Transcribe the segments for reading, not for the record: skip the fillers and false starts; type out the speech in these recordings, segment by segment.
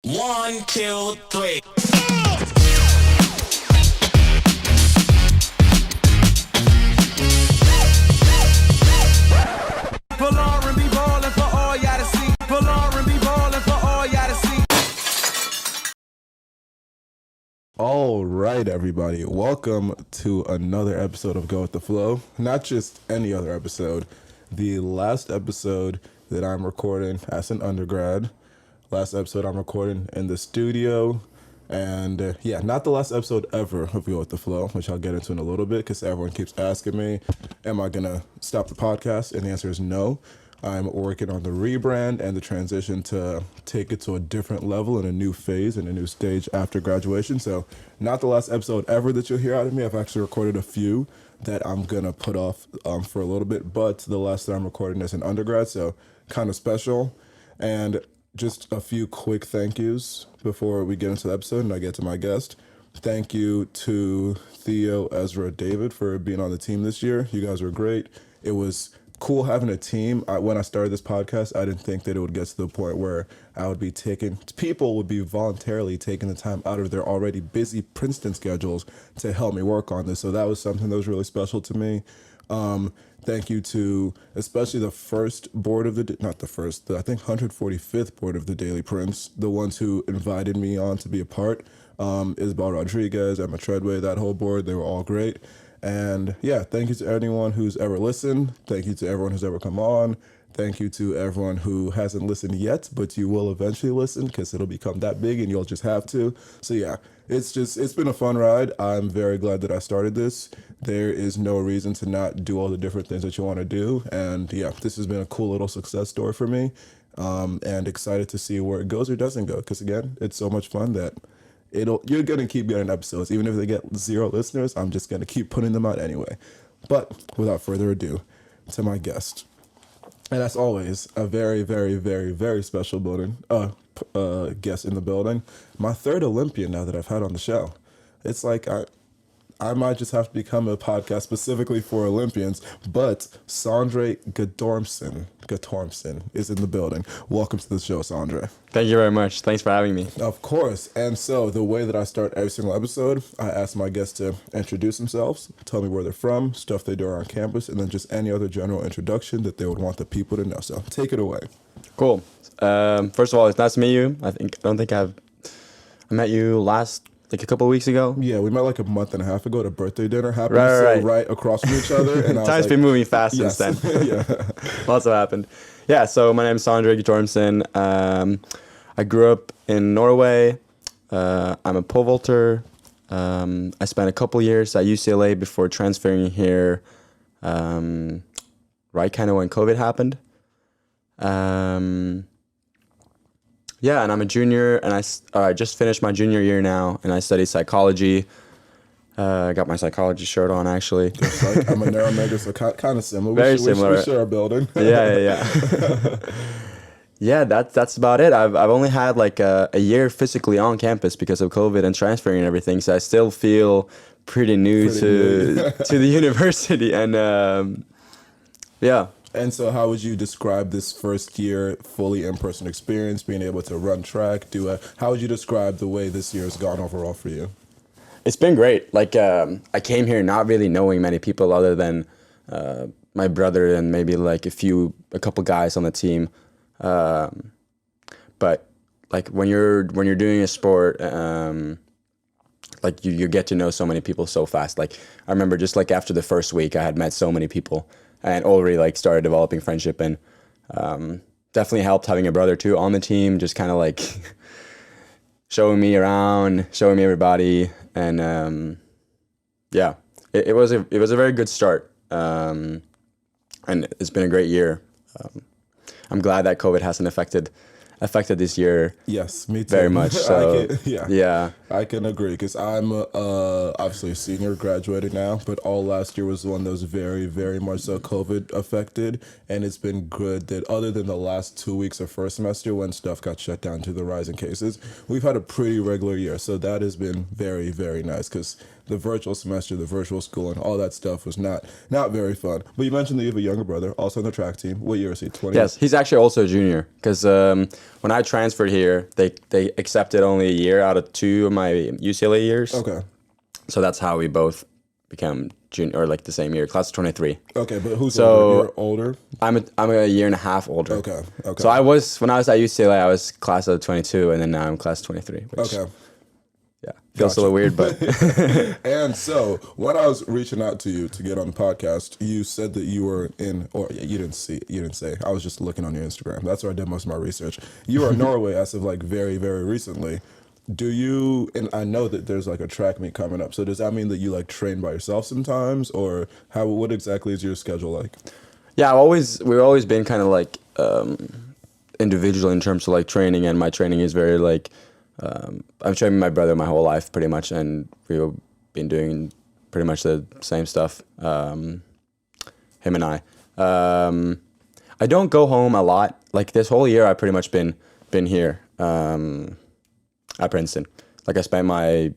1, 2, 3. Pull R&B ballin' for all y'all to see. Pull R&B ballin' for all y'all to see. All right, everybody. Welcome to another episode of Go With The Flow. Not just any other episode. The last episode that I'm recording as an undergrad. Last episode I'm recording in the studio. And not the last episode ever of Go With The Flow, which I'll get into in a little bit because everyone keeps asking me, am I going to stop the podcast? And the answer is no. I'm working on the rebrand and the transition to take it to a different level and a new phase and a new stage after graduation. So not the last episode ever that you'll hear out of me. I've actually recorded a few that I'm going to put off for a little bit, but the last that I'm recording is an undergrad, so kind of special. And just a few quick thank yous before we get into the episode and I get to my guest. Thank you to Theo, Ezra, David for being on the team this year. You guys were great. It was cool having a team. When I started this podcast, I didn't think that it would get to the point where people would be voluntarily taking the time out of their already busy Princeton schedules to help me work on this. So that was something that was really special to me. Thank you to especially the first board of the 145th board of the Daily Prince, the ones who invited me on to be a part. Isabel Rodriguez, Emma Treadway, that whole board, they were all great. And thank you to anyone who's ever listened. Thank you to everyone who's ever come on. Thank you to everyone who hasn't listened yet, but you will eventually listen because it'll become that big and you'll just have to. So it's been a fun ride. I'm very glad that I started this. There is no reason to not do all the different things that you want to do. And this has been a cool little success story for me. And excited to see where it goes or doesn't go. Because again, it's so much fun that you're going to keep getting episodes. Even if they get 0 listeners, I'm just going to keep putting them out anyway. But without further ado, to my guest. And as always, a very, very, very, very special guest in the building. My third Olympian now that I've had on the show. It's like I might just have to become a podcast specifically for Olympians, but Sondre Guttormsen is in the building. Welcome to the show, Sondre. Thank you very much. Thanks for having me. Of course. And so the way that I start every single episode, I ask my guests to introduce themselves, tell me where they're from, stuff they do around campus, and then just any other general introduction that they would want the people to know. So take it away. Cool. First of all, it's nice to meet you. I met you a couple of weeks ago. Yeah, we met like a month and a half ago at a birthday dinner. Happened to sit right across from each other. And Time's been moving fast since then. Lots have happened. Yeah, so my name is Sondre Guttormsen. I grew up in Norway. I'm a pole vaulter. I spent a couple years at UCLA before transferring here, right kind of when COVID happened. And I'm a junior, and I just finished my junior year now, and I study psychology. I got my psychology shirt on, actually. Just like I'm a neuromega, so kind of similar. Very similar. We share a building. Yeah. Yeah, that's about it. I've only had like a year physically on campus because of COVID and transferring and everything, so I still feel pretty new to the university, and And so how would you describe this first year fully in-person experience, being able to run track, how would you describe the way this year has gone overall for you? It's been great. Like, I came here not really knowing many people other than my brother and maybe like a couple guys on the team. But like when you're doing a sport, like you get to know so many people so fast. Like I remember just like after the first week, I had met so many people and already like started developing friendship, and definitely helped having a brother too on the team, just kind of like showing me around, showing me everybody, and it was a very good start, and it's been a great year. I'm glad that COVID hasn't affected this year. Yes, me too. Very much so. I can agree because I'm obviously a senior, graduated now, but all last year was one that was very, very much so COVID affected, and it's been good that other than the last 2 weeks of first semester when stuff got shut down due to the rise in cases, we've had a pretty regular year. So that has been very, very nice because the virtual semester, the virtual school, and all that stuff was not very fun. But you mentioned that you have a younger brother, also on the track team. What year is he? 20? Yes, he's actually also a junior because when I transferred here, they accepted only a year out of 2 of my UCLA years. Okay. So that's how we both become junior, or like the same year, class of 23. Okay, but who's So- older? You're older? I'm a year and a half older. Okay. So when I was at UCLA, I was class of 22, and then now I'm class of 23. Which, Okay. yeah, feels a little weird, but And so when I was reaching out to you to get on the podcast, you said that you were in, or you didn't say. I was just looking on your Instagram. That's where I did most of my research. You were in Norway as of like very, very recently. Do you, and I know that there's like a track meet coming up. So does that mean that you like train by yourself sometimes, or what exactly is your schedule like? yeah, we've always been kind of like individual in terms of like training, and my training is very like I'm training my brother my whole life pretty much, and we've been doing pretty much the same stuff. Him and I. I don't go home a lot. Like this whole year, I've pretty much been here at Princeton. Like I spent my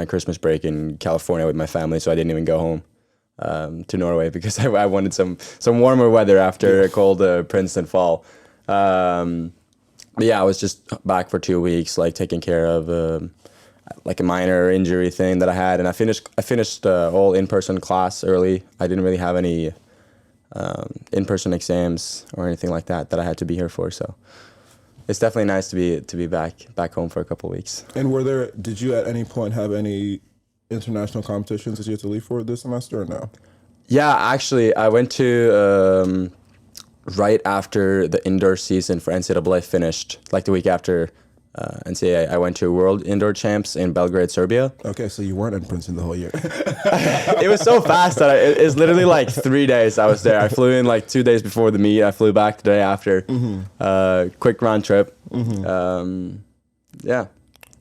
Christmas break in California with my family, so I didn't even go home to Norway because I wanted some warmer weather after a cold Princeton fall. But yeah, I was just back for 2 weeks, like taking care of like a minor injury thing that I had, and I finished all in-person class early. I didn't really have any in-person exams or anything like that I had to be here for. So it's definitely nice to be back home for a couple of weeks. And did you at any point have any international competitions that you had to leave for this semester or no? Yeah, actually, I went to right after the indoor season for NCAA finished, like the week after NCAA, I went to World Indoor Champs in Belgrade, Serbia. Okay, so you weren't in Princeton the whole year. It was so fast that it's literally like 3 days I was there. I flew in like 2 days before the meet. I flew back the day after. Quick round trip. Yeah.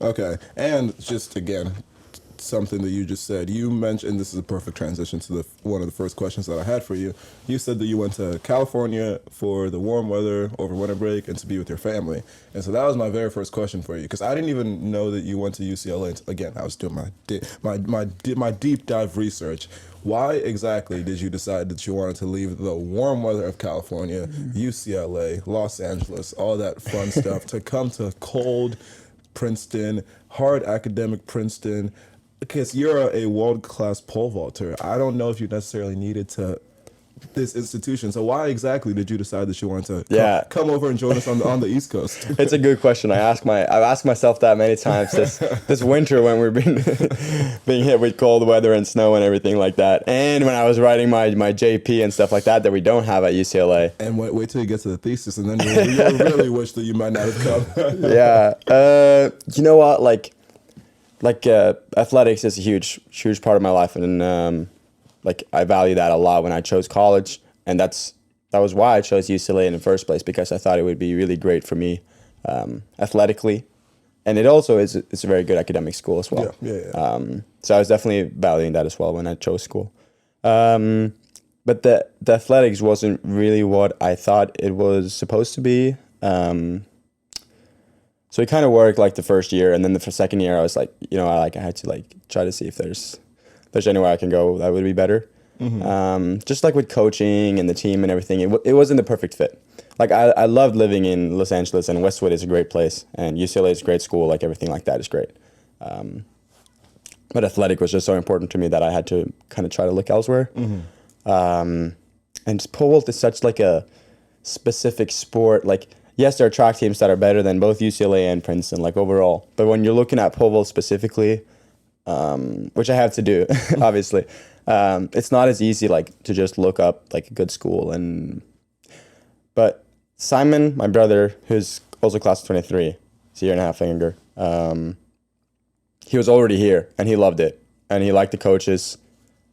Okay, and just again, something that you just said. You mentioned, this is a perfect transition to one of the first questions that I had for you. You said that you went to California for the warm weather over winter break and to be with your family. And so that was my very first question for you, because I didn't even know that you went to UCLA. Again, I was doing my deep dive research. Why exactly did you decide that you wanted to leave the warm weather of California, UCLA, Los Angeles, all that fun stuff, to come to cold Princeton, hard academic Princeton? Because you're a world-class pole vaulter. I don't know if you necessarily needed this institution. So why exactly did you decide that you wanted to come over and join us on the East Coast? It's a good question. I've asked myself that many times this winter when we've been being hit with cold weather and snow and everything like that. And when I was writing my JP and stuff like that we don't have at UCLA. And wait till you get to the thesis, and then you'll really wish that you might not have come. Yeah. You know what? Like athletics is a huge part of my life, and like I value that a lot when I chose college, and that was why I chose UCLA in the first place, because I thought it would be really great for me athletically, and it's a very good academic school as well. Yeah. So I was definitely valuing that as well when I chose school, but the athletics wasn't really what I thought it was supposed to be. So it kind of worked like the first year, and then the second year I was like, I had to like try to see if there's anywhere I can go that would be better. Just like with coaching and the team and everything, it wasn't the perfect fit. Like I loved living in Los Angeles, and Westwood is a great place, and UCLA is a great school. Like everything like that is great. But athletic was just so important to me that I had to kind of try to look elsewhere. And pole vault is such like a specific sport. Like, yes, there are track teams that are better than both UCLA and Princeton, like overall. But when you're looking at pole vault specifically, which I have to do, obviously, it's not as easy like to just look up like a good school. But Simon, my brother, who's also class of 23, he's a year and a half younger, he was already here and he loved it and he liked the coaches,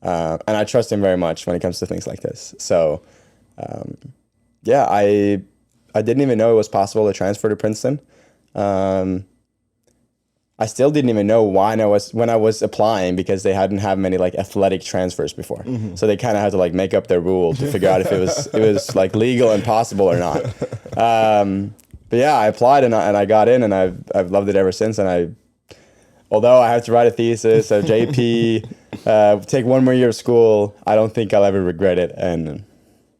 and I trust him very much when it comes to things like this. So I didn't even know it was possible to transfer to Princeton. I still didn't even know when I was applying, because they hadn't had many like athletic transfers before. So they kind of had to like make up their rule to figure out if it was like legal and possible or not. But yeah, I applied and I got in, and I've loved it ever since. And although I have to write a thesis, a JP, take one more year of school, I don't think I'll ever regret it. And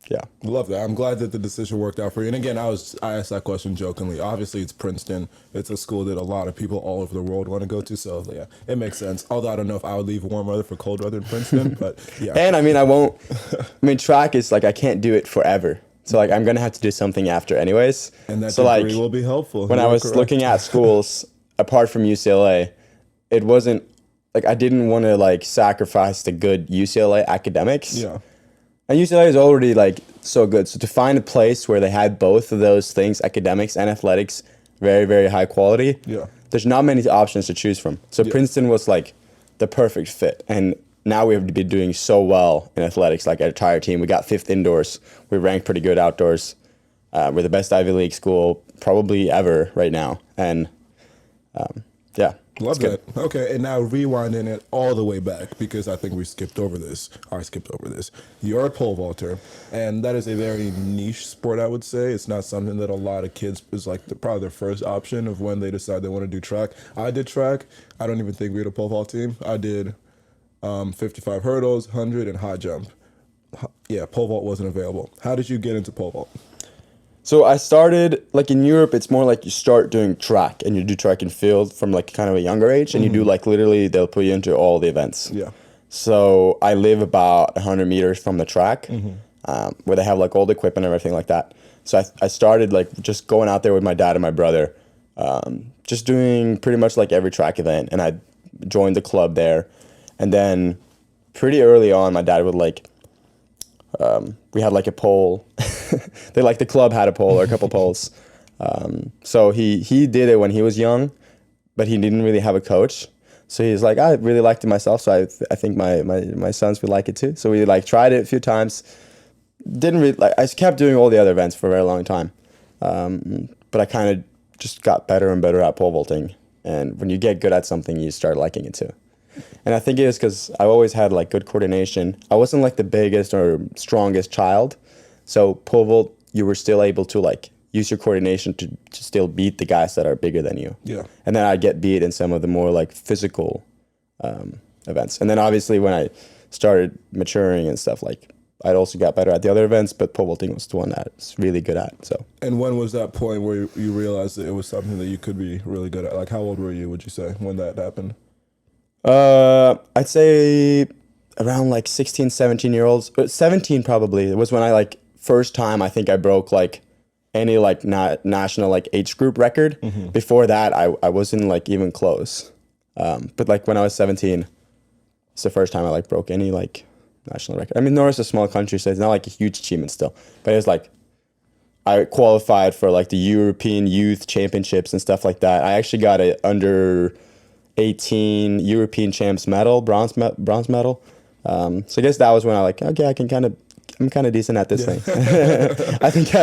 Yeah. Love that. I'm glad that the decision worked out for you. And again, I asked that question jokingly. Obviously, it's Princeton. It's a school that a lot of people all over the world want to go to. So yeah, it makes sense. Although I don't know if I would leave warm weather for cold weather in Princeton, but yeah. And I mean, I won't. I mean, track is like I can't do it forever. So like I'm gonna have to do something after, anyways. And that so degree like will be helpful. when I was looking at schools apart from UCLA, it wasn't like I didn't want to like sacrifice the good UCLA academics. Yeah. And UCLA is already like so good. So to find a place where they had both of those things, academics and athletics, very, very high quality. Yeah. There's not many options to choose from. So Princeton was like the perfect fit. And now we have to be doing so well in athletics, like our entire team. We got 5th indoors. We ranked pretty good outdoors. We're the best Ivy League school probably ever right now. And yeah. Love that. Okay, and now rewinding it all the way back, because I think we skipped over this. I skipped over this. You're a pole vaulter, and that is a very niche sport, I would say. It's not something that a lot of kids is like probably their first option of when they decide they want to do track. I did track. I don't even think we had a pole vault team. I did 55 hurdles, 100, and high jump. Yeah, pole vault wasn't available. How did you get into pole vault? So I started, like in Europe, it's more like you start doing track and you do track and field from like kind of a younger age, and you do like literally they'll put you into all the events. Yeah. So I live about 100 meters from the track where they have like all the equipment and everything like that. So I started like just going out there with my dad and my brother, just doing pretty much like every track event, and I joined the club there. And then pretty early on, my dad would like, we had like a pole. They like the club had a pole or a couple poles. So he did it when he was young, but he didn't really have a coach. So he's like, I really liked it myself. So I think my sons would like it too. So we like tried it a few times. Didn't really like. I kept doing all the other events for a very long time, but I kind of just got better and better at pole vaulting. And when you get good at something, you start liking it too. And I think it was because I always had like good coordination. I wasn't like the biggest or strongest child. So pole vault, you were still able to like use your coordination to still beat the guys that are bigger than you. Yeah. And then I'd get beat in some of the more like physical events. And then obviously when I started maturing and stuff, like I'd also got better at the other events, but pole vaulting was the one that I was really good at. So. And when was that point where you realized that it was something that you could be really good at? Like how old were you, would you say, when that happened? I'd say around like 16, 17-year-olds. 17 probably. It was when I like first time I think I broke like any like national like age group record. Before that I wasn't like even close. But like when I was 17, it's the first time I like broke any like national record. I mean, Norway's a small country, so it's not like a huge achievement still. But it was like I qualified for like the European Youth Championships and stuff like that. I actually got a under 18 European champs medal, bronze medal. So I guess that was when I like, okay, I'm kind of decent at this thing. I think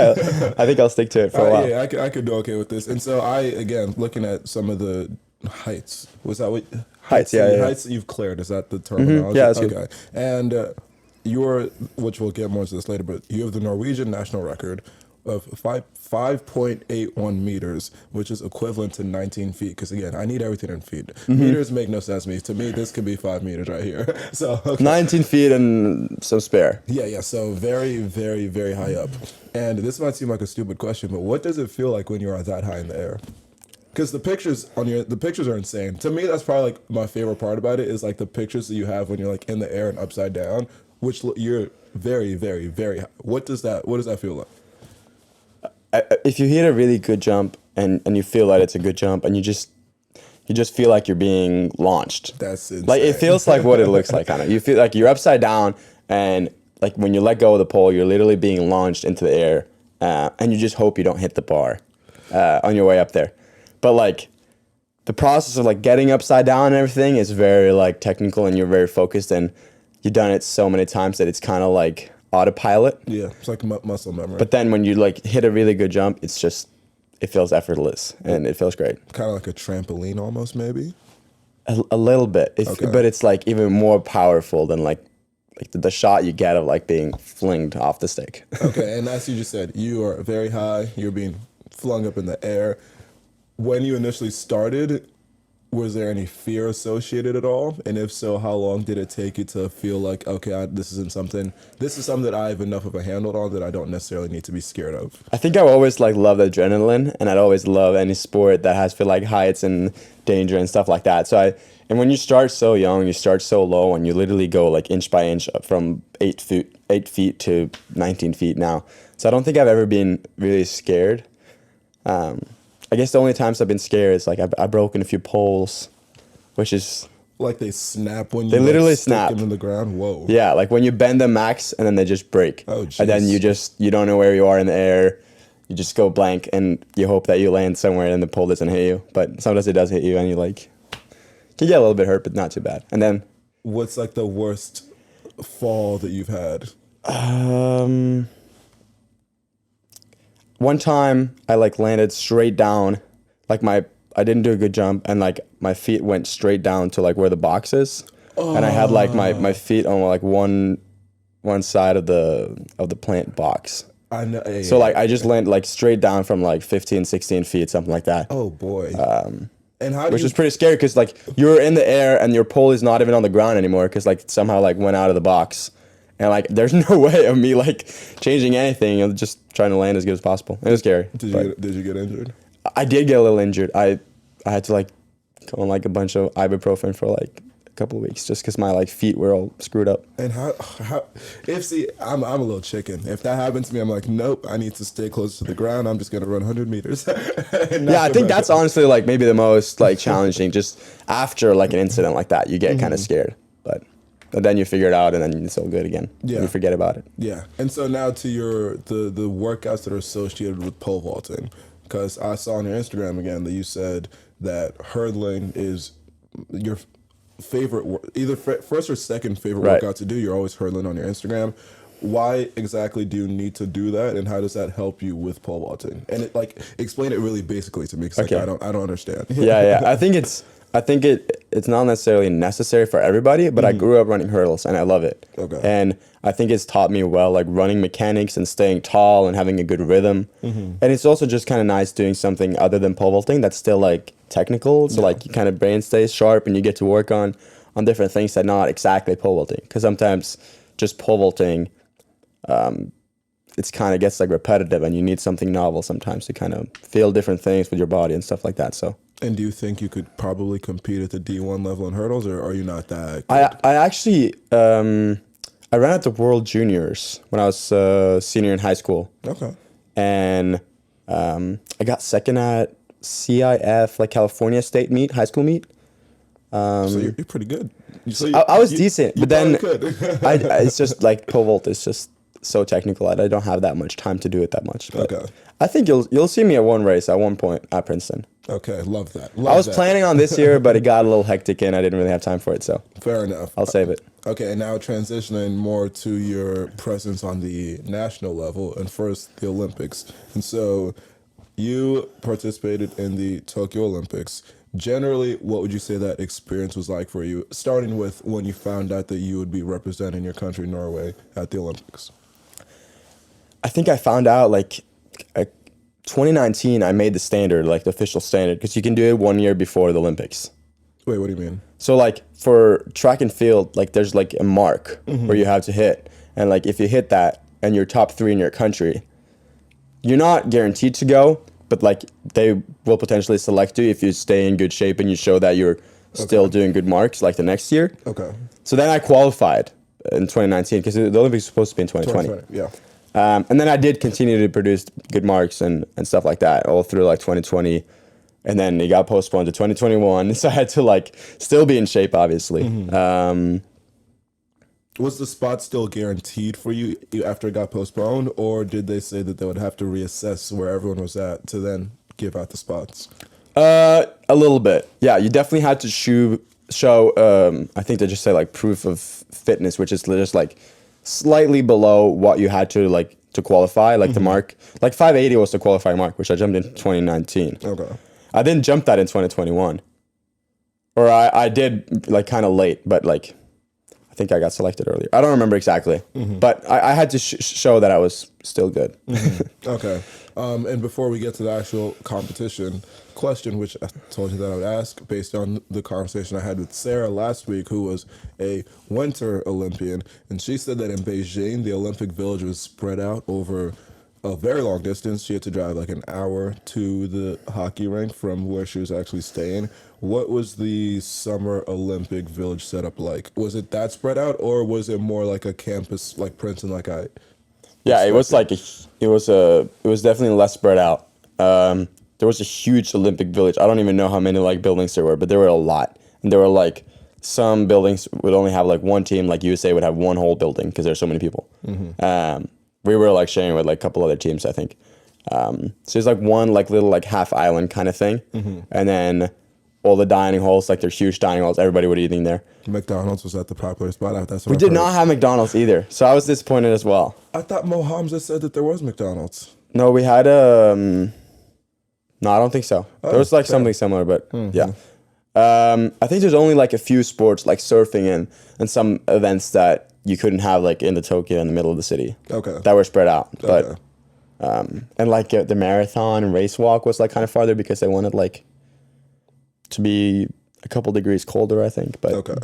I'll stick to it for a while. Yeah, I could do okay with this. And so again, looking at some of the heights, was that what? Heights, yeah. Heights that you've cleared, is that the terminology? Yeah, that's okay. good. And which we'll get more into this later, but you have the Norwegian national record of 5.81 meters, which is equivalent to 19 feet. Because again, I need everything in feet. Meters make no sense to me. To me, this could be 5 meters right here. So okay. 19 feet and some spare. Yeah. So very, very, very high up. And this might seem like a stupid question, but what does it feel like when you're that high in the air? Because the pictures are insane. To me, that's probably like my favorite part about it is like the pictures that you have when you're like in the air and upside down, which you're very, very, very high. What does that feel like? If you hit a really good jump and you feel that it's a good jump and you just feel like you're being launched. That's insane. Like it feels like what it looks like kind of. You feel like you're upside down and like when you let go of the pole, you're literally being launched into the air and you just hope you don't hit the bar on your way up there. But like the process of like getting upside down and everything is very like technical and you're very focused and you've done it so many times that it's kind of like autopilot. Yeah, it's like muscle memory. But then when you like hit a really good jump, it feels effortless and it feels great. Kind of like a trampoline almost, maybe? A little bit. Okay. But it's like even more powerful than like the shot you get of like being flinged off the stick. Okay, and as you just said, you are very high, you're being flung up in the air. When you initially started, was there any fear associated at all? And if so, how long did it take you to feel like, okay, this is something that I have enough of a handle on that I don't necessarily need to be scared of? I think I always like loved adrenaline, and I'd always love any sport that has feel like heights and danger and stuff like that. And when you start so young, you start so low, and you literally go like inch by inch up from 8 feet to 19 feet now. So I don't think I've ever been really scared. I guess the only times I've been scared is like I've broken a few poles, which is like they snap when you they literally stick snap them in the ground. Whoa. Yeah, like when you bend them max and then they just break. Oh, jeez. And then you don't know where you are in the air. You just go blank and you hope that you land somewhere and the pole doesn't hit you. But sometimes it does hit you and you like can get a little bit hurt, but not too bad. And then what's like the worst fall that you've had? One time I like landed straight down, like I didn't do a good jump and like my feet went straight down to like where the box is. Oh. And I had like my feet on like one side of the plant box. I know. Yeah, so like I just landed like straight down from like 15, 16 feet, something like that. Oh boy. And which is pretty scary because like you're in the air and your pole is not even on the ground anymore because like somehow like went out of the box. And like, there's no way of me like changing anything. I'm just trying to land as good as possible. It was scary. Did you get injured? I did get a little injured. I had to like go on like a bunch of ibuprofen for like a couple of weeks just because my like feet were all screwed up. And I'm a little chicken. If that happens to me, I'm like, nope. I need to stay close to the ground. I'm just gonna run 100 meters. Yeah, I think that's honestly like maybe the most like challenging. Just after like an incident like that, you get kind of scared, but then you figure it out, and then it's all good again. Yeah, and you forget about it. Yeah, and so now to the workouts that are associated with pole vaulting, because I saw on your Instagram again that you said that hurdling is your favorite, either first or second favorite workout to do. You're always hurdling on your Instagram. Why exactly do you need to do that, and how does that help you with pole vaulting? And it like explain it really basically to me, because like, I don't understand. Yeah. I think it's not necessarily necessary for everybody, but I grew up running hurdles and I love it. Okay. And I think it's taught me well, like running mechanics and staying tall and having a good rhythm. And it's also just kind of nice doing something other than pole vaulting that's still like technical. So like your kind of brain stays sharp and you get to work on different things that not exactly pole vaulting. Because sometimes just pole vaulting, it's kind of gets like repetitive and you need something novel sometimes to kind of feel different things with your body and stuff like that. So. And do you think you could probably compete at the D1 level in hurdles, or are you not that good? I actually, I ran at the World Juniors when I was a senior in high school. Okay. And I got second at CIF, like California State meet, high school meet. So you're pretty good. So I was decent, but then it's just like pole vault is just so technical. I don't have that much time to do it that much. But okay. I think you'll see me at one race at one point at Princeton. Okay, love that. I was planning on this year, but it got a little hectic and I didn't really have time for it. So fair enough. I'll save it. Okay, and now transitioning more to your presence on the national level, and first the Olympics. And so you participated in the Tokyo Olympics. Generally, what would you say that experience was like for you, starting with when you found out that you would be representing your country, Norway, at the Olympics? I think I found out like 2019, I made the standard, like the official standard, because you can do it 1 year before the Olympics. Wait, what do you mean? So like for track and field, like there's like a mark where you have to hit. And like if you hit that and you're top 3 in your country, you're not guaranteed to go, but like they will potentially select you if you stay in good shape and you show that you're still doing good marks like the next year. Okay. So then I qualified in 2019 because the Olympics was supposed to be in 2020. Yeah. And then I did continue to produce good marks and stuff like that all through like 2020. And then it got postponed to 2021. So I had to like still be in shape, obviously. Was the spot still guaranteed for you after it got postponed? Or did they say that they would have to reassess where everyone was at to then give out the spots? A little bit. Yeah, you definitely had to show, I think they just say like proof of fitness, which is just like slightly below what you had to like to qualify, like the mark. Like 580 was the qualifying mark, which I jumped in 2019. Okay. I didn't jump that in 2021. Or I did like kind of late, but like I think I got selected earlier. I don't remember exactly, but I had to show that I was still good. Okay. And before we get to the actual competition question, which I told you that I would ask based on the conversation I had with Sarah last week, who was a Winter Olympian, and she said that in Beijing, the Olympic Village was spread out over a very long distance. She had to drive like an hour to the hockey rink from where she was actually staying. What was the Summer Olympic Village setup like? Was it that spread out, or was it more like a campus like Princeton, like I? Yeah, it was like it was definitely less spread out. There was a huge Olympic Village. I don't even know how many like buildings there were, but there were a lot, and there were like some buildings would only have like one team. Like USA would have one whole building because there's so many people. We were like sharing with like a couple other teams, I think. So it's like one like little like half island kind of thing, and then all the dining halls, like they're huge dining halls. Everybody would eat in there. McDonald's was at the popular spot. That's what We did not have McDonald's either, so I was disappointed as well. I thought Mo Hamza said that there was McDonald's. No, we had no, I don't think so. There was like something similar, but yeah. I think there's only like a few sports like surfing and some events that you couldn't have like in the Tokyo in the middle of the city. Okay. That were spread out, but Okay. and like the marathon and race walk was like kind of farther because they wanted like to be a couple degrees colder, I think. But Okay.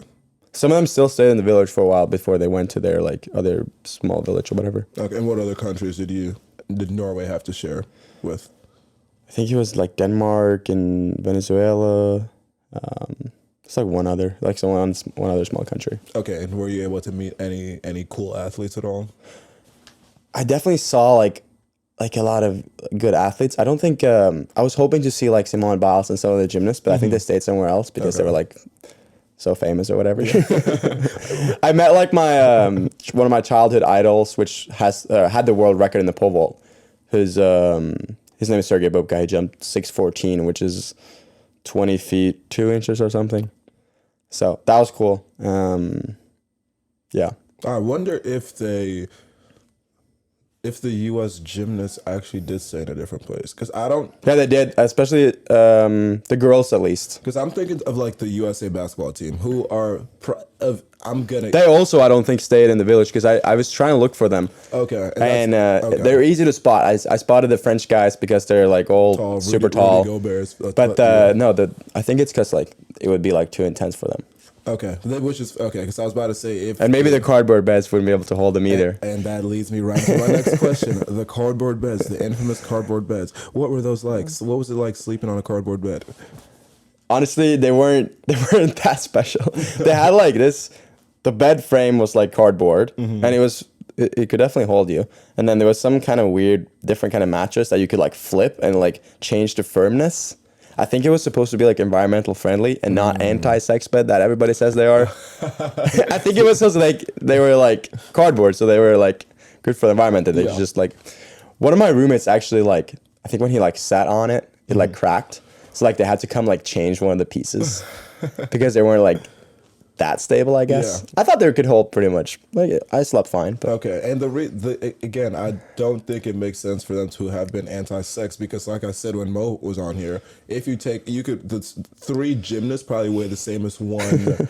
some of them still stayed in the village for a while before they went to their like other small village or whatever. Okay. And what other countries did Norway have to share with? I think it was like Denmark and Venezuela. It's like one other small country. Okay. And were you able to meet any cool athletes at all? I definitely saw like a lot of good athletes. I don't think I was hoping to see like Simone Biles and some of the gymnasts, but I think they stayed somewhere else because they were like so famous or whatever. I met like my one of my childhood idols, which had the world record in the pole vault. His name is Sergey Bubka. He jumped 6'14", which is 20 feet 2 inches or something. So that was cool. Yeah. I wonder if the U.S. gymnasts actually did stay in a different place, because I don't. Yeah, they did, especially the girls at least. Because I'm thinking of like the USA basketball team, who are They also, I don't think, stayed in the village because I was trying to look for them. Okay. And okay. they're easy to spot. I spotted the French guys because they're like all super tall. Rudy Gobert's, but yeah. no, I think it's because like it would be like too intense for them. Okay, which is okay. Because I was about to say and maybe the cardboard beds wouldn't be able to hold them either. And that leads me right to my next question: the cardboard beds, the infamous cardboard beds. What were those like? What was it like sleeping on a cardboard bed? Honestly, they weren't that special. They had like this. The bed frame was like cardboard, and it could definitely hold you. And then there was some kind of weird, different kind of mattress that you could like flip and like change the firmness. I think it was supposed to be like environmental friendly and not anti-sex bed that everybody says they are. I think it was supposed to like they were like cardboard, so they were like good for the environment. And they just like one of my roommates actually like I think when he like sat on it, it like cracked. So like they had to come like change one of the pieces because they weren't like that stable, I guess. Yeah. I thought they could hold pretty much. Like I slept fine. But. Okay, and again, I don't think it makes sense for them to have been anti-sex because, like I said when Mo was on here, if the 3 gymnasts probably weigh the same as one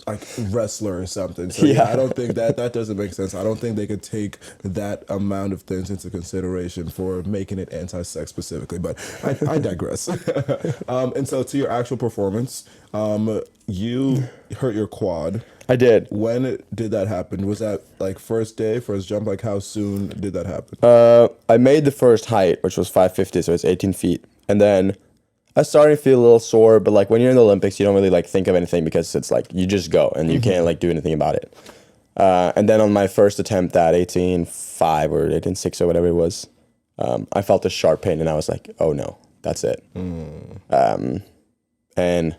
like wrestler or something. So yeah, I don't think that doesn't make sense. I don't think they could take that amount of things into consideration for making it anti-sex specifically. But I digress. And so to your actual performance, you hurt your quad. I did. When did that happen? Was that like first jump? Like how soon did that happen? I made the first height, which was 550, so it's 18 feet. And then I started to feel a little sore, but like when you're in the Olympics, you don't really like think of anything because it's like you just go and you can't like do anything about it. And then on my first attempt at 18.5 or 18.6 or whatever it was, I felt a sharp pain and I was like, oh no, that's it. And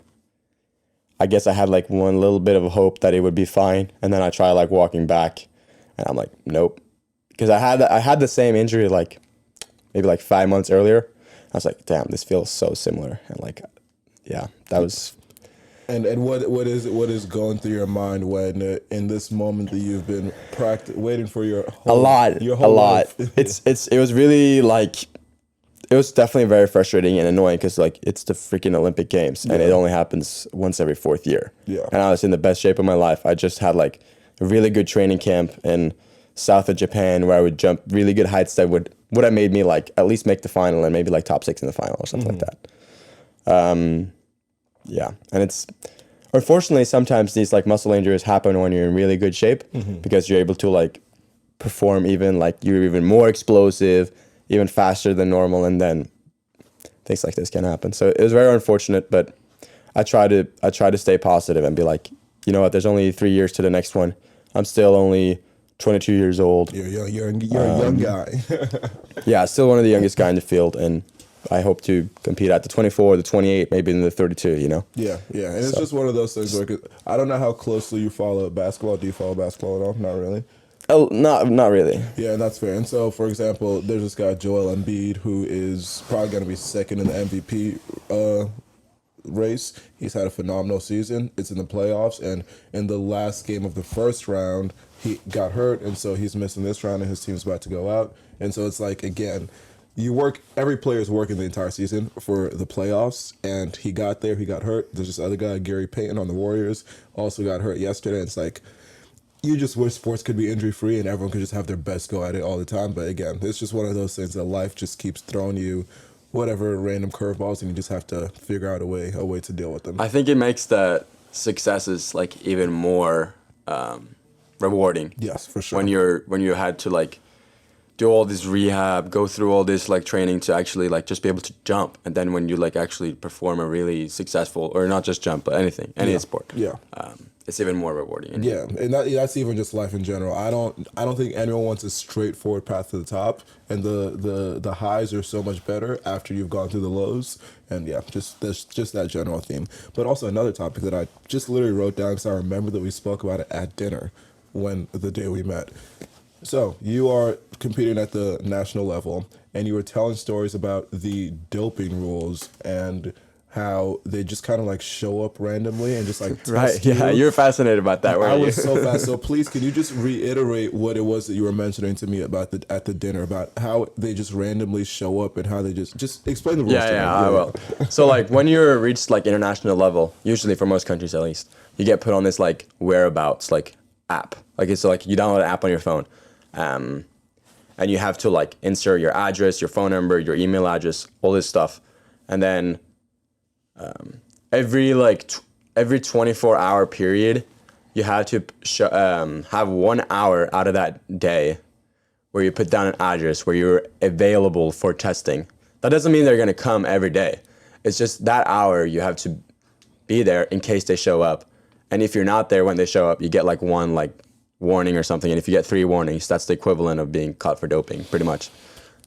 I guess I had like one little bit of a hope that it would be fine. And then I tried like walking back and I'm like, nope. Because I had the same injury like maybe like 5 months earlier. I was like, damn, this feels so similar. And like, yeah, that was. And what is going through your mind when in this moment that you've been waiting for your whole life? It was really like, it was definitely very frustrating and annoying because like it's the freaking Olympic Games and it only happens once every 4th year. Yeah. And I was in the best shape of my life. I just had like a really good training camp in south of Japan where I would jump really good heights that would have made me like at least make the final and maybe like top 6 in the final or something like that. Yeah, and it's unfortunately sometimes these like muscle injuries happen when you're in really good shape because you're able to like perform even like you're even more explosive, even faster than normal, and then things like this can happen. So it was very unfortunate, but I try to stay positive and be like, you know what, there's only 3 years to the next one. I'm still only 22 years old. You're a young guy. Yeah, still one of the youngest guy in the field, and I hope to compete at the 24, the 28, maybe in the 32, you know? Yeah. And it's just one of those things where I don't know how closely you follow basketball. Do you follow basketball at all? Not really. Oh, not really. Yeah, that's fair. And so, for example, there's this guy, Joel Embiid, who is probably going to be second in the MVP race. He's had a phenomenal season. It's in the playoffs, and in the last game of the first round, he got hurt, and so he's missing this round, and his team's about to go out. And so it's like, again, every player is working the entire season for the playoffs, and he got there, he got hurt. There's this other guy, Gary Payton on the Warriors, also got hurt yesterday. It's like, you just wish sports could be injury-free and everyone could just have their best go at it all the time. But again, it's just one of those things that life just keeps throwing you whatever random curveballs, and you just have to figure out a way to deal with them. I think it makes the successes like even more rewarding. Yes, for sure. When you had to like do all this rehab, go through all this like training to actually like just be able to jump, and then when you like actually perform a really successful, or not just jump but anything, any sport. Yeah. It's even more rewarding. Yeah, and that's even just life in general. I don't think anyone wants a straightforward path to the top, and the highs are so much better after you've gone through the lows. And yeah, just that general theme. But also another topic that I just literally wrote down because I remember that we spoke about it at dinner the day we met. So you are competing at the national level, and you were telling stories about the doping rules and how they just kind of like show up randomly and just like test Right, you. yeah, you're fascinated about that, weren't I you? was so fast. So please, can you just reiterate what it was that you were mentioning to me about at the dinner, about how they just randomly show up and how they just explain the rules to me. Yeah, I will. So like when you're reached like international level, usually for most countries at least, you get put on this like whereabouts like app. Like it's like you download an app on your phone, and you have to like insert your address, your phone number, your email address, all this stuff, and then every 24-hour period, you have to have 1 hour out of that day where you put down an address where you're available for testing. That doesn't mean they're going to come every day. It's just that hour you have to be there in case they show up. And if you're not there when they show up, you get like one like warning or something. And if you get 3 warnings, that's the equivalent of being caught for doping, pretty much.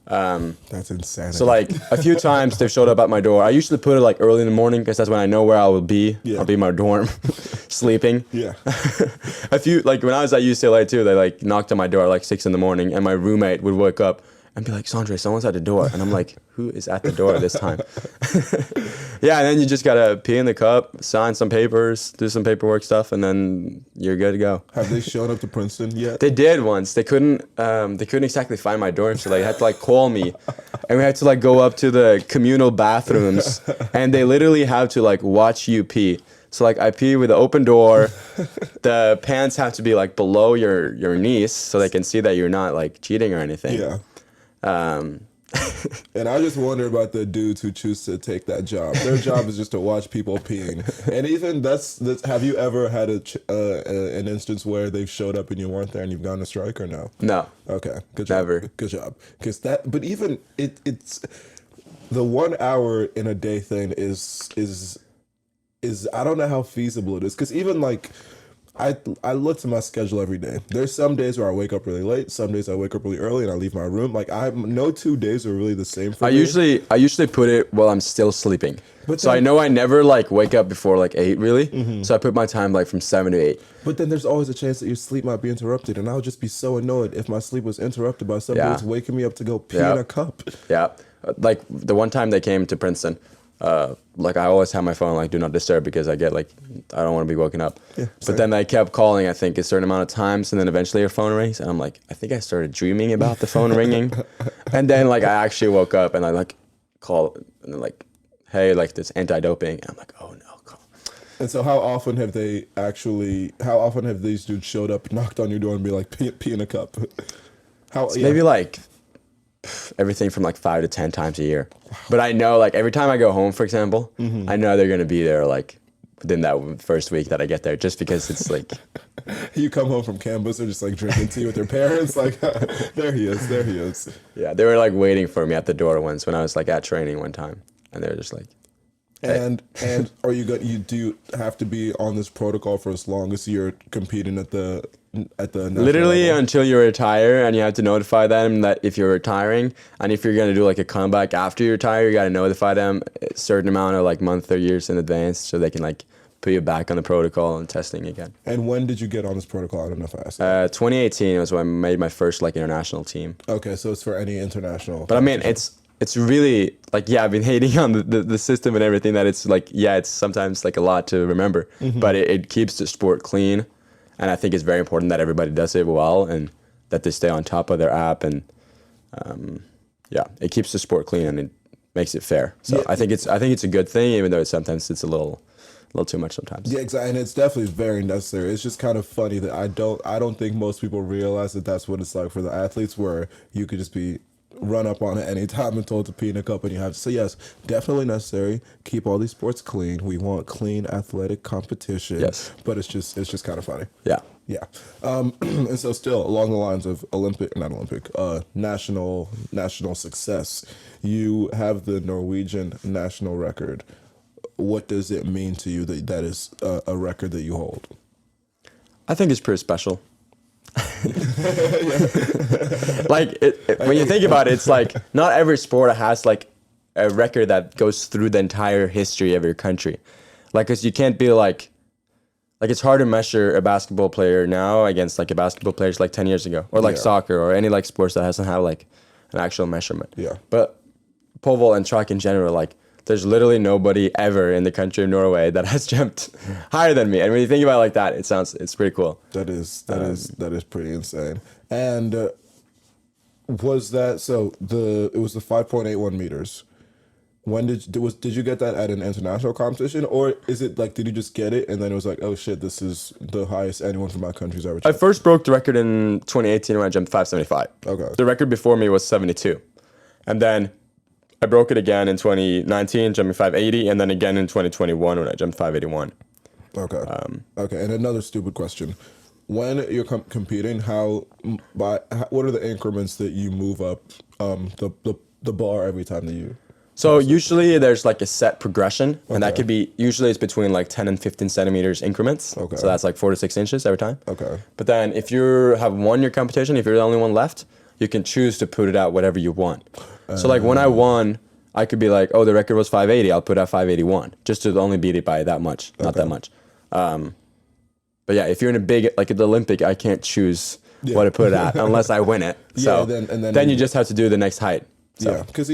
That's insanity. So like a few times they've showed up at my door. I usually put it like early in the morning because that's when I know where I will be. Yeah. I'll be in my dorm sleeping. Yeah. A few, like when I was at UCLA too, they like knocked on my door at like 6 a.m. and my roommate would wake up and be like, Sondre, someone's at the door. And I'm like, who is at the door this time? Yeah, and then you just gotta pee in the cup, sign some papers, do some paperwork stuff, and then you're good to go. Have they shown up to Princeton yet? They did once. They couldn't exactly find my dorm, so they had to like call me, and we had to like go up to the communal bathrooms, and they literally have to like watch you pee. So like I pee with the open door, the pants have to be like below your knees so they can see that you're not like cheating or anything. Yeah. And I just wonder about the dudes who choose to take that job. Their job is just to watch people peeing. And even that's have you ever had an instance where they've showed up and you weren't there and you've gone to strike, or no? No. Okay. Good job. Never. Good job. But even it's the 1 hour in a day thing is I don't know how feasible it is, because even like I look to my schedule every day. There's some days where I wake up really late. Some days I wake up really early and I leave my room. Like no 2 days are really the same for me. I usually put it while I'm still sleeping. But so I know I never like wake up before like 8 really. Mm-hmm. So I put my time like from 7 to 8. But then there's always a chance that your sleep might be interrupted, and I would just be so annoyed if my sleep was interrupted by somebody who's waking me up to go pee in a cup. Yeah, like the one time they came to Princeton, like I always have my phone like do not disturb because I get like I don't want to be woken up. Yeah, but then they kept calling, I think a certain amount of times, and then eventually your phone rings, and I'm like, I think I started dreaming about the phone ringing, and then like I actually woke up and I like call and they're like, hey, like this anti-doping, and I'm like, oh no, call. And so how often have these dudes showed up, knocked on your door and be like, pee in a cup? Maybe like everything from like 5 to 10 times a year. But I know like every time I go home, for example, I know they're going to be there like within that first week that I get there, just because it's like... You come home from campus, they're just like drinking tea with their parents, like, there he is. Yeah, they were like waiting for me at the door once when I was like at training one time, and they were just like... Hey. And are you good? Do you have to be on this protocol for as long as you're competing at the literally level? Until you retire, and you have to notify them that if you're retiring, and if you're gonna do like a comeback after you retire, you gotta notify them a certain amount of like months or years in advance so they can like put you back on the protocol and testing again. And when did you get on this protocol? I don't know if I asked that. 2018 was when I made my first like international team. Okay, so it's for any international. But I mean, it's really like, yeah, I've been hating on the system and everything, that it's like, yeah, it's sometimes like a lot to remember, but it keeps the sport clean. And I think it's very important that everybody does it well and that they stay on top of their app. And yeah, it keeps the sport clean and it makes it fair. So yeah. I think it's a good thing, even though sometimes it's a little too much sometimes. Yeah, exactly, and it's definitely very necessary. It's just kind of funny that I don't think most people realize that that's what it's like for the athletes, where you could just be run up on at any time and told to pee in a cup, and you have to say yes, definitely necessary. Keep all these sports clean. We want clean athletic competition. Yes, but it's just kind of funny. Yeah. And so still along the lines of national success, you have the Norwegian national record. What does it mean to you that is a record that you hold? I think it's pretty special. Like when you think about it, it's like not every sport has like a record that goes through the entire history of your country. Like, cause you can't be like it's hard to measure a basketball player now against like a basketball players like 10 years ago, or like soccer or any like sports that doesn't have like an actual measurement. Yeah. But pole vault and track in general, like there's literally nobody ever in the country of Norway that has jumped higher than me. And when you think about it like that, it's pretty cool. That is pretty insane. And was that it was the 5.81 meters? When did you get that at an international competition, or is it like, did you just get it and then it was like, oh shit, this is the highest anyone from my country's ever jumped? I first broke the record in 2018 when I jumped 575. Okay. The record before me was 72. And then I broke it again in 2019, jumping 580, and then again in 2021 when I jumped 581. Okay. Okay, and another stupid question. When you're competing, what are the increments that you move up the bar every time that you... So usually there's like a set progression, and that could be, usually it's between like 10 and 15 centimeters increments. Okay. So that's like 4 to 6 inches every time. Okay. But then if you have won your competition, if you're the only one left, you can choose to put it out whatever you want. So like when I won, I could be like, oh, the record was 580, I'll put out 581, just to only beat it by that much, not that much. But yeah, if you're in a big, like at the Olympic, I can't choose what to put it at unless I win it. So then you just have to do the next height. So. Yeah, because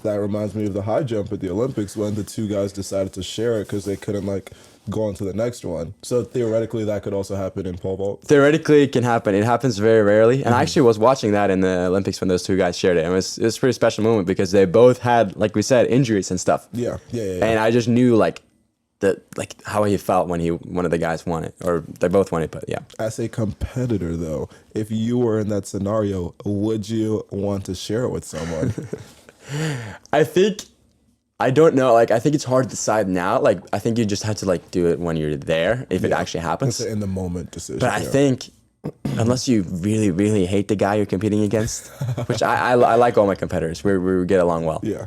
that reminds me of the high jump at the Olympics when the two guys decided to share it because they couldn't like go on to the next one. So theoretically, that could also happen in pole vault. Theoretically, it can happen. It happens very rarely. And I actually was watching that in the Olympics when those two guys shared it. And it was a pretty special moment because they both had, like we said, injuries and stuff. Yeah. And I just knew how he felt when one of the guys won it, or they both won it. But yeah. As a competitor, though, if you were in that scenario, would you want to share it with someone? I don't know. Like, I think it's hard to decide now. Like, I think you just have to like do it when you're there, if it actually happens. It's an in the moment decision. But I think unless you really, really hate the guy you're competing against, which I like all my competitors. We get along well. Yeah.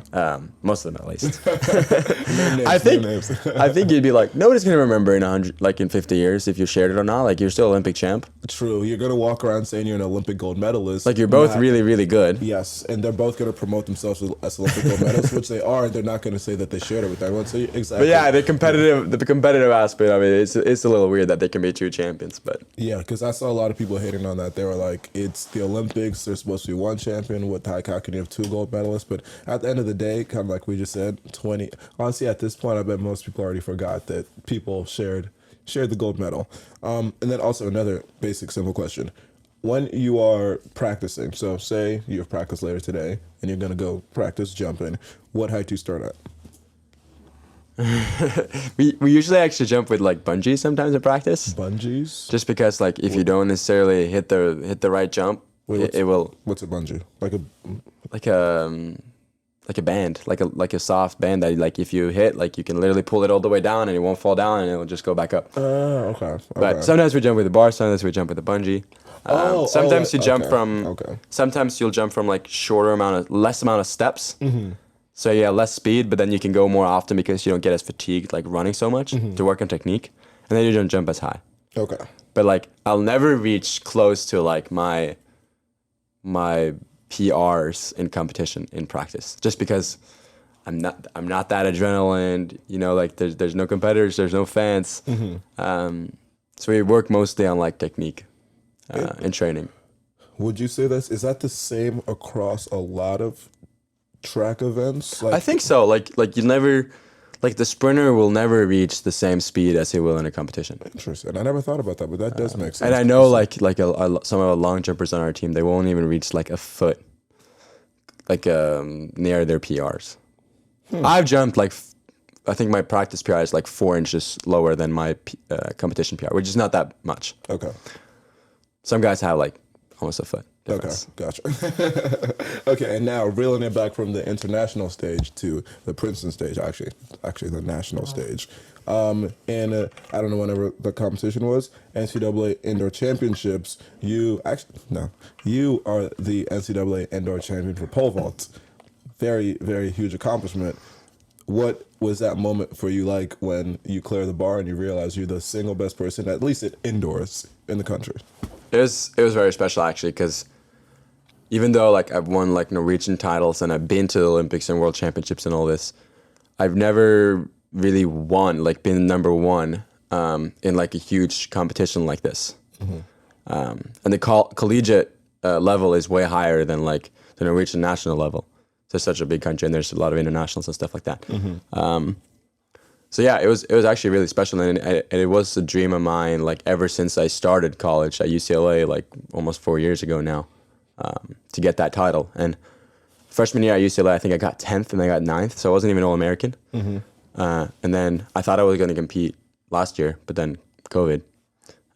Most of them at least. Names. I think you'd be like, nobody's gonna remember in 50 years if you shared it or not. Like, you're still Olympic champ. True. You're gonna walk around saying you're an Olympic gold medalist. Like, you're both really, really good. Yes, and they're both gonna promote themselves as Olympic gold medalists, which they are. They're not gonna say that they shared it with everyone. So exactly. But yeah, the competitive aspect of it, it's a little weird that they can be two champions. But yeah, because I saw a lot of people hating on that. They were like, it's the Olympics, there's supposed to be one champion. How can you have two gold medalists? But at the end of the day, kind of like we just said, honestly, at this point, I bet most people already forgot that people shared the gold medal. And then also another basic, simple question. When you are practicing, so say you have practice later today and you're going to go practice jumping, what height do you start at? we usually actually jump with like bungee sometimes in practice. Bungees? Just because like if you don't necessarily hit the right jump, it will. What's a bungee? Like a like a band, like a soft band that like if you hit, like you can literally pull it all the way down and it won't fall down and it will just go back up. Okay. But sometimes we jump with a bar, sometimes we jump with a bungee. Sometimes you jump from. Okay. Sometimes you'll jump from like less amount of steps. Mm-hmm. So yeah, less speed, but then you can go more often because you don't get as fatigued like running so much to work on technique, and then you don't jump as high. Okay. But like I'll never reach close to like my PRs in competition in practice, just because I'm not that adrenaline. You know, like there's no competitors, there's no fans. So we work mostly on like technique in training. Would you say is that the same across a lot of track events? I think so. Like you never, like the sprinter will never reach the same speed as he will in a competition. Interesting. I never thought about that, but that does make sense. And I know like some of the long jumpers on our team, they won't even reach like a foot, like near their PRs. I've jumped like, I think my practice PR is like 4 inches lower than my competition PR, which is not that much. Okay. Some guys have like almost a foot difference. Okay, gotcha. Okay, and now reeling it back from the international stage to the Princeton stage, actually the national stage. And I don't know whenever the competition was, NCAA Indoor Championships. You are the NCAA Indoor Champion for pole vault. Very, very huge accomplishment. What was that moment for you like when you clear the bar and you realize you're the single best person, at least at indoors, in the country? It was very special actually, because even though like I've won like Norwegian titles and I've been to the Olympics and World Championships and all this, I've never really been number one in like a huge competition like this. And the collegiate level is way higher than like the Norwegian national level. So it's such a big country and there's a lot of internationals and stuff like that. So yeah, it was actually really special, and it was a dream of mine like ever since I started college at UCLA like almost 4 years ago now, to get that title. And freshman year at UCLA, I think I got 10th and I got 9th, so I wasn't even All-American. And then I thought I was going to compete last year, but then COVID.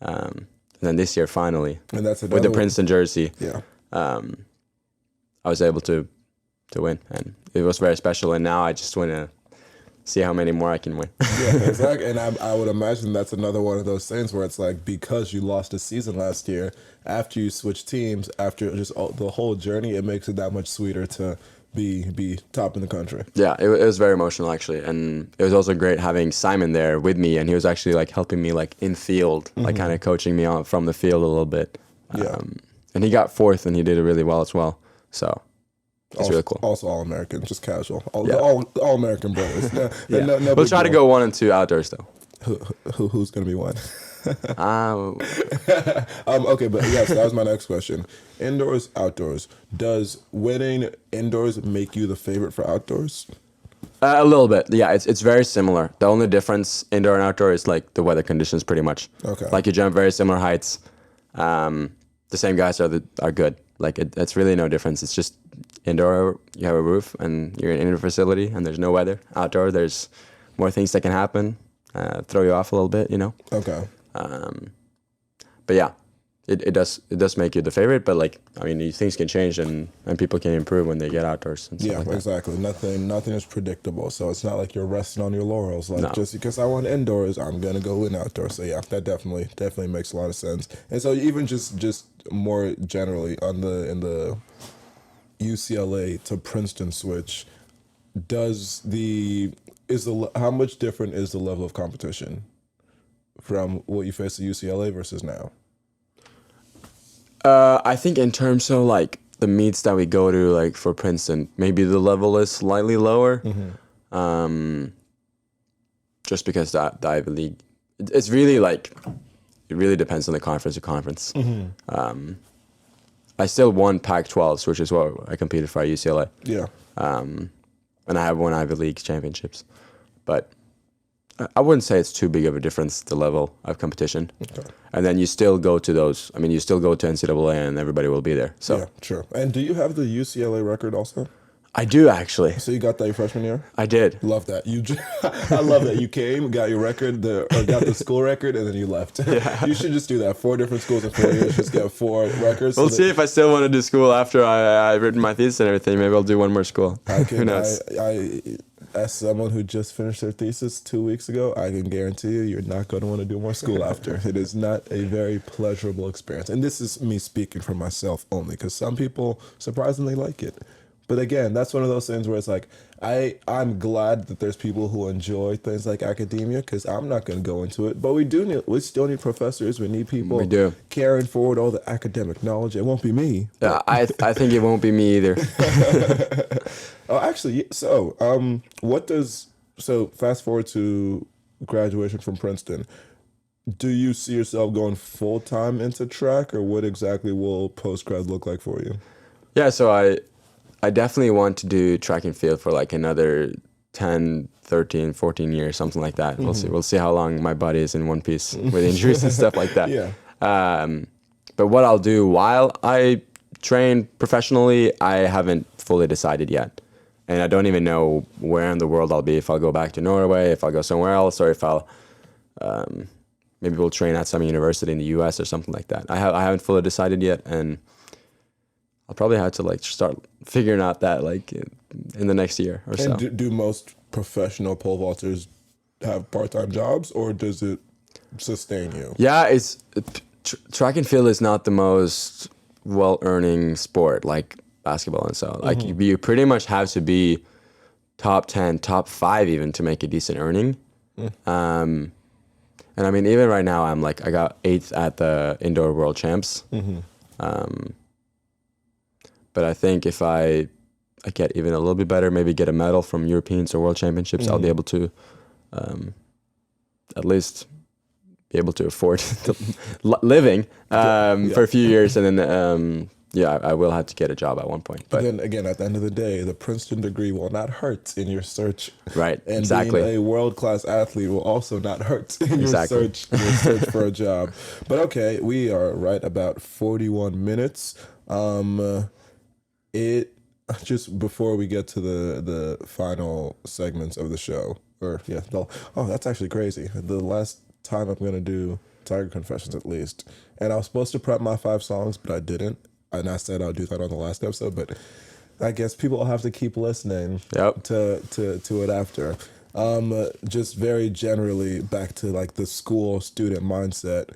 And then this year finally, and that's with the Princeton jersey, yeah, I was able to win, and it was very special. And now I just want to see how many more I can win. Yeah, exactly. And I would imagine that's another one of those things where it's like, because you lost a season last year, after you switch teams, after just the whole journey, it makes it that much sweeter to be top in the country. Yeah, it was very emotional actually, and it was also great having Simon there with me, and he was actually like helping me like in field, like kind of coaching me on from the field a little bit. And he got 4th, and he did it really well as well. So. It's really cool. Also All-American, just casual. All-American brothers. No we'll try to go 1 and 2 outdoors though. Who's going to be 1? Okay, but yes, that was my next question. Indoors, outdoors. Does winning indoors make you the favorite for outdoors? A little bit. Yeah, it's very similar. The only difference indoor and outdoor is like the weather conditions pretty much. Okay. Like you jump very similar heights. The same guys are good. Like it's really no difference. It's just indoor, you have a roof and you're in a facility and there's no weather. Outdoor, there's more things that can happen, throw you off a little bit, you know? Okay. But yeah, it does make you the favorite, but like, I mean, things can change and people can improve when they get outdoors and stuff like that. Exactly. Nothing is predictable. So it's not like you're resting on your laurels. Like, no. Just because I want indoors, I'm going to go in outdoors. So yeah, that definitely makes a lot of sense. And so even just more generally in the UCLA to Princeton switch, how much different is the level of competition from what you faced at UCLA versus now? I think in terms of like the meets that we go to, like for Princeton, maybe the level is slightly lower. Just because the Ivy League, it's really like, it really depends on the conference to conference. I still won Pac-12s, which is what I competed for at UCLA. Yeah. And I have won Ivy League championships. But I wouldn't say it's too big of a difference, the level of competition. Okay. And then you still go to those, I mean, you still go to NCAA and everybody will be there. So yeah, sure. And do you have the UCLA record also? I do actually. So you got that your freshman year? I did. Love that. I love that. You came, got your record, got the school record, and then you left. You should just do that. 4 different schools in 4 years. Just get 4 records. We'll see if I still want to do school after I've written my thesis and everything. Maybe I'll do one more school. Who knows? As someone who just finished their thesis 2 weeks ago, I can guarantee you're not going to want to do more school after. It is not a very pleasurable experience. And this is me speaking for myself only, because some people surprisingly like it. But again, that's one of those things where it's like, I'm glad that there's people who enjoy things like academia, because I'm not going to go into it. But we still need professors. We need people carrying forward all the academic knowledge. It won't be me. Yeah, I think it won't be me either. Oh, actually, so fast forward to graduation from Princeton. Do you see yourself going full time into track, or what exactly will post grad look like for you? Yeah, so I definitely want to do track and field for like another 10, 13, 14 years, something like that. Mm-hmm. We'll see how long my body is in one piece with injuries and stuff like that. Yeah. But what I'll do while I train professionally, I haven't fully decided yet. And I don't even know where in the world I'll be, if I'll go back to Norway, if I'll go somewhere else, or if I'll maybe we'll train at some university in the US or something like that. I haven't fully decided yet, and I'll probably have to like start figuring out that like in the next year or so. And do most professional pole vaulters have part-time jobs, or does it sustain you? Yeah, track and field is not the most well-earning sport like basketball and so. Like you pretty much have to be top 10, top 5 even to make a decent earning. And I mean, even right now, I got 8th at the indoor world champs. But I think if I get even a little bit better, maybe get a medal from Europeans or World Championships, I'll be able to at least be able to afford living for a few years. And then, I will have to get a job at one point. But then again, at the end of the day, the Princeton degree will not hurt in your search. Right, and exactly. being a world-class athlete will also not hurt in your search for a job. But okay, we are right about 41 minutes. Just before we get to the final segments of the show, that's actually crazy. The last time I'm gonna do Tiger Confessions at least, and I was supposed to prep my 5 songs, but I didn't, and I said I'll do that on the last episode. But I guess people will have to keep listening to it after. Just very generally back to like the school student mindset.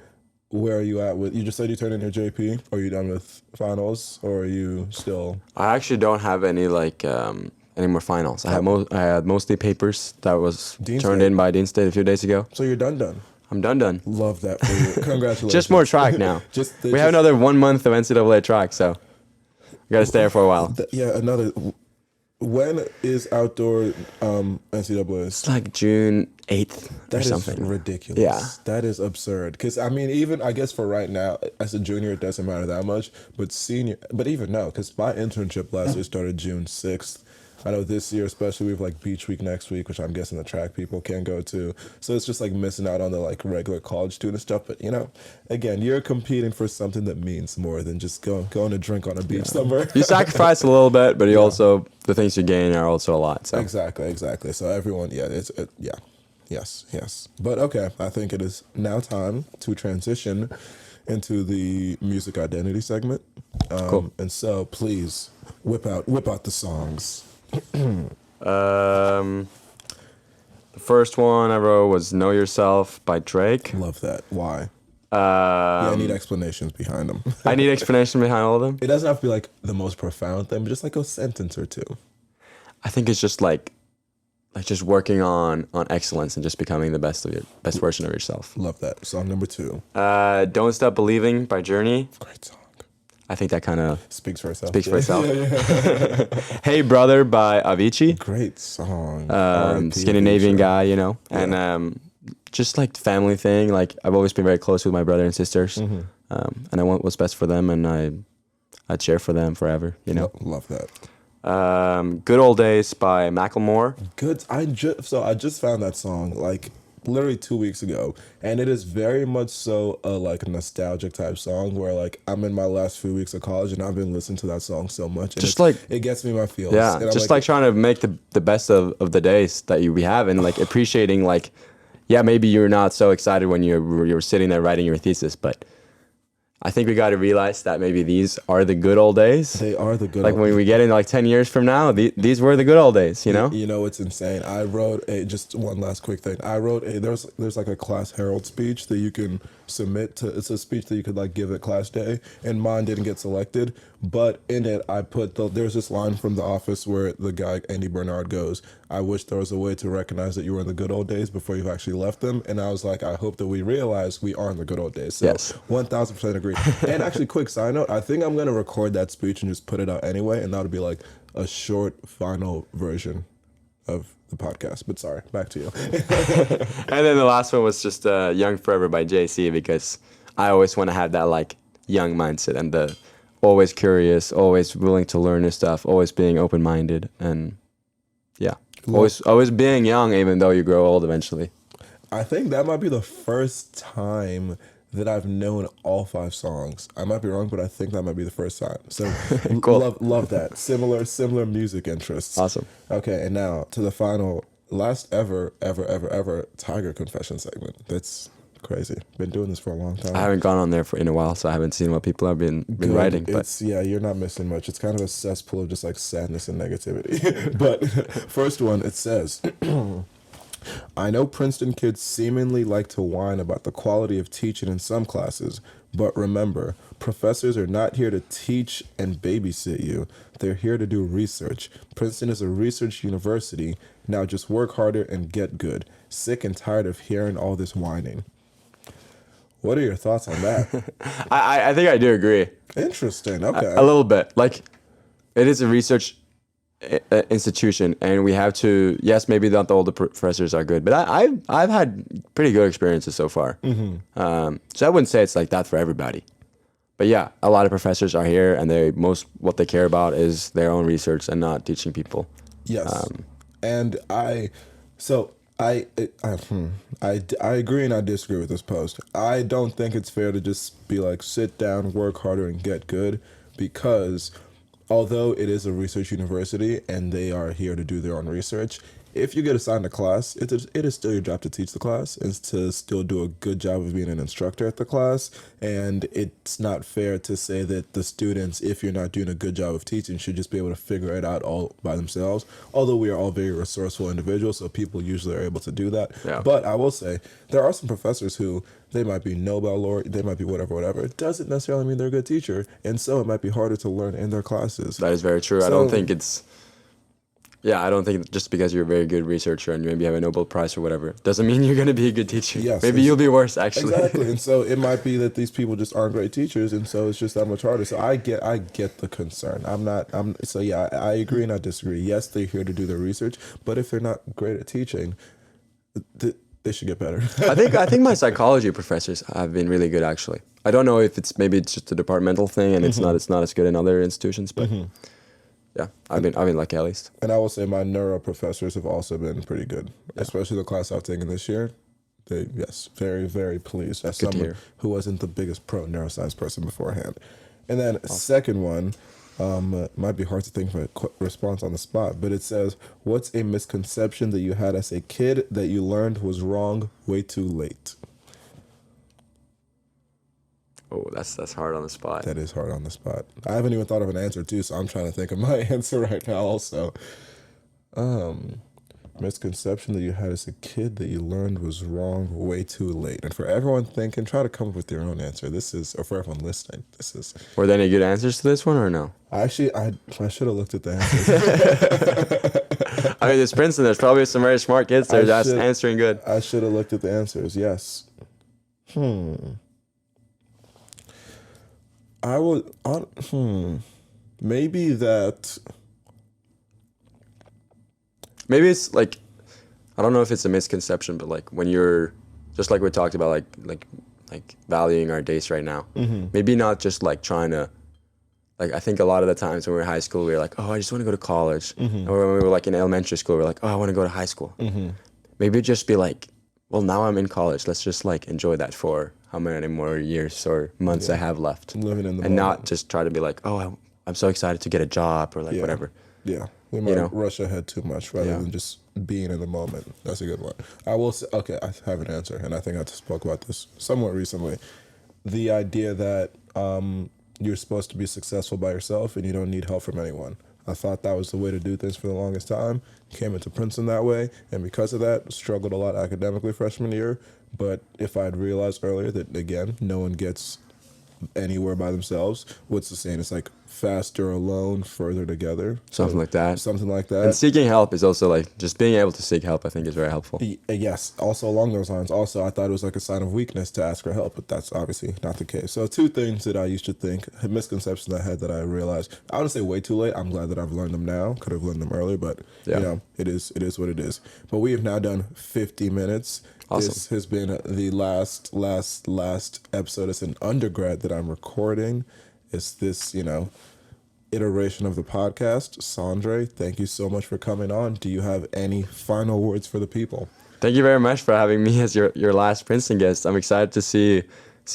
Where are you at with? You just said you turned in your JP. Are you done with finals, or are you still? I actually don't have any any more finals. I had mostly papers that was turned in by Dean State a few days ago. So you're done. I'm done. Love that for you. Congratulations. Just more track now. We have another 1 month of NCAA track, so we got to stay there for a while. Another. When is outdoor NCAA? It's like June 8th or something. That is ridiculous. Yeah. That is absurd. Because, I mean, even, I guess for right now, as a junior, it doesn't matter that much. But even no, because my internship last year started June 6th. I know this year, especially, we have like Beach Week next week, which I'm guessing the track people can go to. So it's just like missing out on the like regular college student stuff. But, again, you're competing for something that means more than just going to drink on a beach somewhere. You sacrifice a little bit, but you also, the things you gain are also a lot. So. Exactly. So everyone, yes. But okay, I think it is now time to transition into the music identity segment. Cool. And so please whip out the songs. The first one I wrote was "Know Yourself" by Drake. Love that. Why? I need explanations behind them. I need explanation behind all of them. It doesn't have to be like the most profound thing, but just like a sentence or two. I think it's just like just working on excellence and just becoming the best version of yourself. Love that. Song number 2. "Don't Stop Believing" by Journey. Great song. I think that kind of speaks for itself. Yeah. "Hey Brother" by Avicii. Screaming Scandinavian guy, and just like the family thing. Like I've always been very close with my brother and sisters, and I want what's best for them, and I'd cheer for them forever. Love that. "Good Old Days" by Macklemore. Good. I just found that song like literally 2 weeks ago, and it is very much so a like nostalgic type song where like I'm in my last few weeks of college and I've been listening to that song so much. And Just like it gets me in my feels. yeah, And I'm just like trying to make the best of the days that we have, and like appreciating like, yeah, maybe you're not so excited when you're sitting there writing your thesis, but I think we got to realize that maybe these are the good old days. They are the good like old when we get in like 10 years from now, these were the good old days, you know? You know, it's insane. I wrote just one last quick thing. I wrote there's like a class herald speech that you can submit to. It's a speech that you could like give at class day, and mine didn't get selected. But in it, I put there's this line from The Office where the guy Andy Bernard goes, "I wish there was a way to recognize that you were in the good old days before you've actually left them." And I was like, I hope that we realize we are in the good old days. So Yes. 1000% agree. And actually, quick side note, I think I'm gonna record that speech and just put it out anyway, and that'll be like a short final version of the podcast. But sorry, back to you. And then the last one was just Young Forever by JC, because I always want to have that like young mindset and the always curious, always willing to learn new stuff, always being open-minded, and yeah, always being young even though you grow old eventually. I think that might be the first time that I've known all 5 songs. I might be wrong, but I think that might be the first time. So Cool. love that. Similar music interests. Awesome. Okay, and now to the final, last ever Tiger confession segment. That's crazy. Been doing this for a long time. I haven't gone on there in a while, so I haven't seen what people have been writing. But It's you're not missing much. It's kind of a cesspool of just like sadness and negativity. But first one, it says, I know Princeton kids seemingly like to whine about the quality of teaching in some classes, but remember, professors are not here to teach and babysit you. They're here to do research. Princeton is a research university. Now just work harder and get good. Sick and tired of hearing all this whining. What are your thoughts on that? I think I do agree. Interesting. Okay. A little bit. Like, it is a research institution, and we have to. Yes, maybe not all the professors are good, but I've had pretty good experiences so far. So I wouldn't say it's like that for everybody. But yeah, a lot of professors are here, and what they care about is their own research and not teaching people. Yes. And I agree and I disagree with this post. I don't think it's fair to just be like, sit down, work harder, and get good, because although it is a research university and they are here to do their own research, if you get assigned a class, it is still your job to teach the class and to still do a good job of being an instructor at the class. And it's not fair to say that the students, if you're not doing a good job of teaching, should just be able to figure it out all by themselves. Although we are all very resourceful individuals, so people usually are able to do that. Yeah. But I will say, there are some professors who, they might be Nobel laureate, they might be whatever. It doesn't necessarily mean they're a good teacher. And so it might be harder to learn in their classes. That is very true. I don't think just because you're a very good researcher and you maybe have a Nobel Prize or whatever, doesn't mean you're going to be a good teacher. Yes, maybe you'll be worse, actually. Exactly. And so it might be that these people just aren't great teachers, and so it's just that much harder. So I get the concern. I agree and I disagree. Yes, they're here to do their research, but if they're not great at teaching, they should get better. I think my psychology professors have been really good, actually. I don't know if it's just a departmental thing and it's not as good in other institutions, but yeah, I've been lucky at least. And I will say my neuro professors have also been pretty good, especially the class I've taken this year. Very, very pleased as someone who wasn't the biggest pro neuroscience person beforehand. And then second one, might be hard to think of a response on the spot, but it says, what's a misconception that you had as a kid that you learned was wrong way too late? Oh, that's hard on the spot. That is hard on the spot. I haven't even thought of an answer too, so I'm trying to think of my answer right now also. Misconception that you had as a kid that you learned was wrong way too late. And for everyone thinking, try to come up with your own answer. Or for everyone listening, this is. Were there any good answers to this one or no? Actually, I should have looked at the answers. I mean, it's Princeton. There's probably some very smart kids there just answering good. I should have looked at the answers, yes. I would, maybe that. Maybe it's like, I don't know if it's a misconception, but like when you're, just like we talked about, like valuing our days right now. Maybe not just like trying to, like I think a lot of the times when we were in high school, we were like, oh, I just want to go to college. And when we were like in elementary school, we were like, oh, I want to go to high school. Maybe just be like, well, now I'm in college. Let's just like enjoy that for how many more years or months I have left, Living in the and moment. not just try to be like, oh, I'm so excited to get a job or like Yeah. whatever. Yeah, we might know? rush ahead too much rather Yeah. than just being in the moment. That's a good one. I will say, okay, I have an answer, and I think I spoke about this somewhat recently. The idea that you're supposed to be successful by yourself and you don't need help from anyone. I thought that was the way to do things for the longest time. Came into Princeton that way, and because of that, struggled a lot academically freshman year. But if I'd realized earlier that, again, no one gets anywhere by themselves, what's the saying? It's like faster alone, further together. Something like that. Something like And that. seeking help is also like just being able to seek help. I think is very helpful. Yes, also along those lines. Also, I thought it was like a sign of weakness to ask for help, but that's obviously not the case. So, two things that I used to think, misconceptions I had that I realized. I wouldn't say way too late. I'm glad that I've learned them now. Could have learned them earlier, but Yeah. you know, it is what it is. But we have now done 50 minutes. Awesome. This has been the last episode. It's an undergrad that I'm recording. It's this, iteration of the podcast. Sondre, thank you so much for coming on. Do you have any final words for the people? Thank you very much for having me as your last Princeton guest. I'm excited to see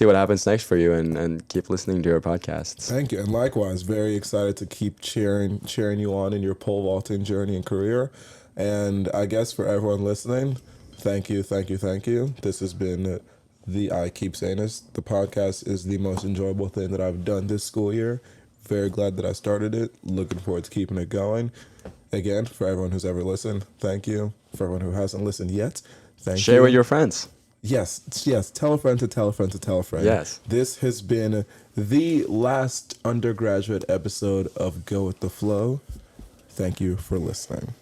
what happens next for you and keep listening to your podcasts. Thank you. And likewise, very excited to keep cheering you on in your pole vaulting journey and career. And I guess for everyone listening, thank you. This has been I keep saying this, the podcast is the most enjoyable thing that I've done this school year. Very glad that I started it. Looking forward to keeping it going. Again, for everyone who's ever listened, thank you. For everyone who hasn't listened yet, thank you. Share with your friends. Yes. Tell a friend to tell a friend to tell a friend. Yes. This has been the last undergraduate episode of Go With The Flow. Thank you for listening.